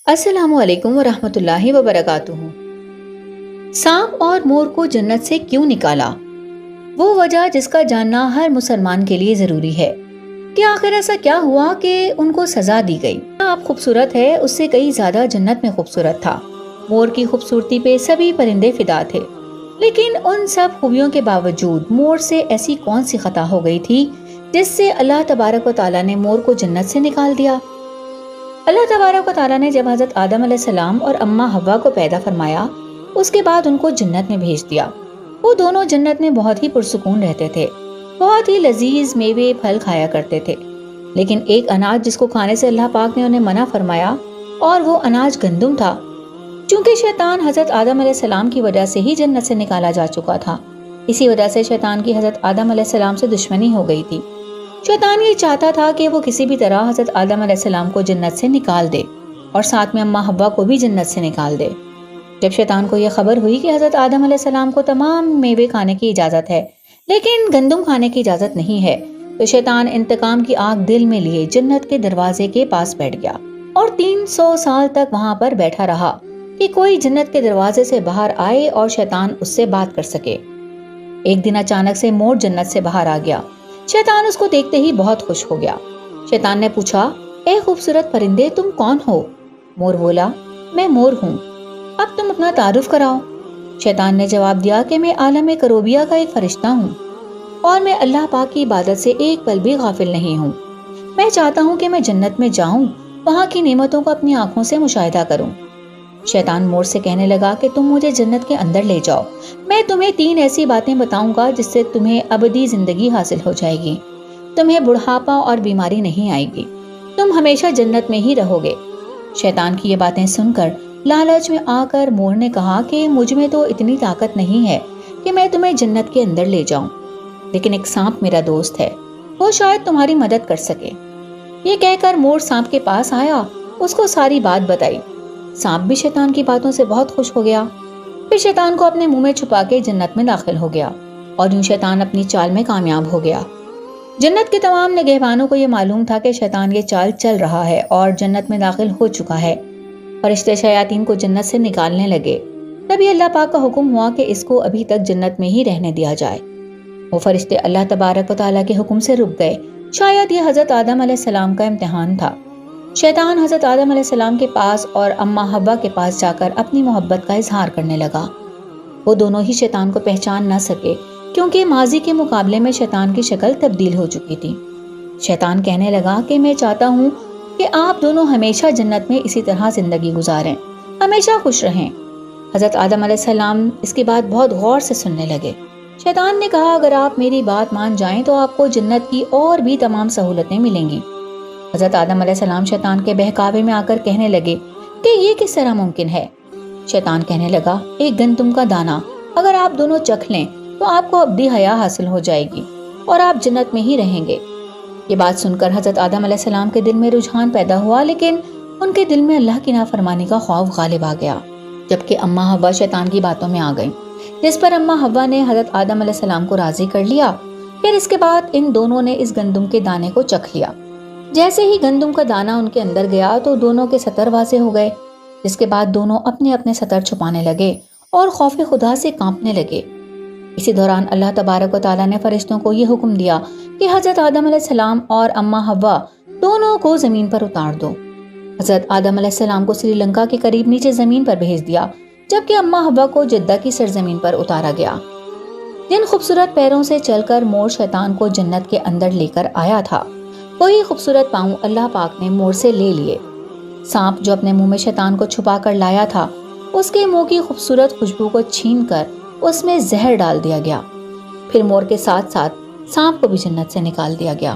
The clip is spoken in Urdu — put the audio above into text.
السلام علیکم ورحمۃ اللہ وبرکاتہ۔ سانپ اور مور کو جنت سے کیوں نکالا؟ وہ وجہ جس کا جاننا ہر مسلمان کے لیے ضروری ہے کہ آخر ایسا کیا ہوا کہ ان کو سزا دی گئی۔ آپ خوبصورت ہے، اس سے کئی زیادہ جنت میں خوبصورت تھا۔ مور کی خوبصورتی پہ سبھی پرندے فدا تھے، لیکن ان سب خوبیوں کے باوجود مور سے ایسی کون سی خطا ہو گئی تھی جس سے اللہ تبارک و تعالیٰ نے مور کو جنت سے نکال دیا؟ اللہ تبارک و تعالیٰ نے جب حضرت آدم علیہ السلام اور اماں حوا کو پیدا فرمایا، اس کے بعد ان کو جنت میں بھیج دیا۔ وہ دونوں جنت میں بہت ہی پرسکون رہتے تھے، بہت ہی لذیذ میوے پھل کھایا کرتے تھے۔ لیکن ایک اناج جس کو کھانے سے اللہ پاک نے انہیں منع فرمایا، اور وہ اناج گندم تھا۔ چونکہ شیطان حضرت آدم علیہ السلام کی وجہ سے ہی جنت سے نکالا جا چکا تھا، اسی وجہ سے شیطان کی حضرت آدم علیہ السلام سے دشمنی ہو گئی تھی۔ شیطان یہ چاہتا تھا کہ وہ کسی بھی طرح حضرت آدم علیہ السلام کو جنت سے نکال دے اور ساتھ میں اماں حوا کو بھی جنت سے نکال دے۔ جب شیطان کو یہ خبر ہوئی کہ حضرت آدم علیہ السلام کو تمام میوے کھانے کی اجازت ہے لیکن گندم کھانے کی اجازت نہیں ہے، تو شیطان انتقام کی آگ دل میں لیے جنت کے دروازے کے پاس بیٹھ گیا اور 300 سال تک وہاں پر بیٹھا رہا کہ کوئی جنت کے دروازے سے باہر آئے اور شیطان اس سے بات کر سکے۔ ایک دن اچانک سے مور جنت سے باہر آ گیا۔ شیطان اس کو دیکھتے ہی بہت خوش ہو گیا۔ شیطان نے پوچھا، اے خوبصورت پرندے، تم کون ہو؟ مور بولا، میں مور ہوں، اب تم اپنا تعارف کراؤ۔ شیطان نے جواب دیا کہ میں عالم کروبیہ کا ایک فرشتہ ہوں اور میں اللہ پاک کی عبادت سے ایک پل بھی غافل نہیں ہوں۔ میں چاہتا ہوں کہ میں جنت میں جاؤں، وہاں کی نعمتوں کو اپنی آنکھوں سے مشاہدہ کروں۔ شیطان مور سے کہنے لگا کہ تم مجھے جنت کے اندر لے جاؤ، میں تمہیں 3 ایسی باتیں بتاؤں گا جس سے تمہیں ابدی زندگی حاصل ہو جائے گی، تمہیں بڑھاپا اور بیماری نہیں آئے گی، تم ہمیشہ جنت میں ہی رہو گے۔ شیطان کی یہ باتیں سن کر لالچ میں آ کر مور نے کہا کہ مجھ میں تو اتنی طاقت نہیں ہے کہ میں تمہیں جنت کے اندر لے جاؤں، لیکن ایک سانپ میرا دوست ہے، وہ شاید تمہاری مدد کر سکے۔ یہ کہہ کر مور سانپ کے پاس آیا، اس کو ساری بات بتائی۔ سانپ بھی شیطان کی باتوں سے بہت خوش ہو گیا، پھر شیطان کو اپنے منہ میں چھپا کے جنت میں داخل ہو گیا اور یوں شیطان اپنی چال میں کامیاب ہو گیا۔ جنت کے تمام نگہبانوں کو یہ معلوم تھا کہ شیطان یہ چال چل رہا ہے اور جنت میں داخل ہو چکا ہے۔ فرشتے شیاطین کو جنت سے نکالنے لگے، تبھی اللہ پاک کا حکم ہوا کہ اس کو ابھی تک جنت میں ہی رہنے دیا جائے۔ وہ فرشتے اللہ تبارک و تعالیٰ کے حکم سے رک گئے۔ شاید یہ حضرت آدم علیہ السلام کا امتحان تھا۔ شیطان حضرت آدم علیہ السلام کے پاس اور اماں حوا کے پاس جا کر اپنی محبت کا اظہار کرنے لگا۔ وہ دونوں ہی شیطان کو پہچان نہ سکے کیونکہ ماضی کے مقابلے میں شیطان کی شکل تبدیل ہو چکی تھی۔ شیطان کہنے لگا کہ میں چاہتا ہوں کہ آپ دونوں ہمیشہ جنت میں اسی طرح زندگی گزاریں، ہمیشہ خوش رہیں۔ حضرت آدم علیہ السلام اس کی بات بہت غور سے سننے لگے۔ شیطان نے کہا، اگر آپ میری بات مان جائیں تو آپ کو جنت کی اور بھی تمام سہولتیں ملیں گی۔ حضرت آدم علیہ السلام شیطان کے بہکاوے میں آ کر کہنے لگے کہ یہ کس طرح ممکن ہے؟ شیطان کہنے لگا، ایک گندم کا دانہ اگر آپ دونوں چکھ لیں تو آپ کو ابدی حیا حاصل ہو جائے گی اور آپ جنت میں ہی رہیں گے۔ یہ بات سن کر حضرت آدم علیہ السلام کے دل میں رجحان پیدا ہوا، لیکن ان کے دل میں اللہ کی نافرمانی کا خوف غالب آ گیا، جبکہ اماں حوا شیطان کی باتوں میں آ گئیں، جس پر اماں حوا نے حضرت آدم علیہ السلام کو راضی کر لیا۔ پھر اس کے بعد ان دونوں نے اس گندم کے دانے کو چکھ لیا۔ جیسے ہی گندم کا دانہ ان کے اندر گیا تو دونوں کے ستر واضح ہو گئے، جس کے بعد دونوں اپنے اپنے ستر چھپانے لگے اور خوف خدا سے کانپنے لگے۔ اسی دوران اللہ تبارک و تعالیٰ نے فرشتوں کو یہ حکم دیا کہ حضرت آدم علیہ السلام اور اماں حوا دونوں کو زمین پر اتار دو۔ حضرت آدم علیہ السلام کو سری لنکا کے قریب نیچے زمین پر بھیج دیا، جبکہ اماں حوا کو جدہ کی سرزمین پر اتارا گیا۔ جن خوبصورت پیروں سے چل کر مور شیطان کو جنت کے اندر لے کر آیا تھا، وہی خوبصورت پاؤں اللہ پاک نے مور سے لے لیے۔ سانپ جو اپنے منہ میں شیطان کو چھپا کر لایا تھا، اس کے منہ کی خوبصورت خوشبو کو چھین کر اس میں زہر ڈال دیا گیا۔ پھر مور کے ساتھ ساتھ سانپ کو بھی جنت سے نکال دیا گیا۔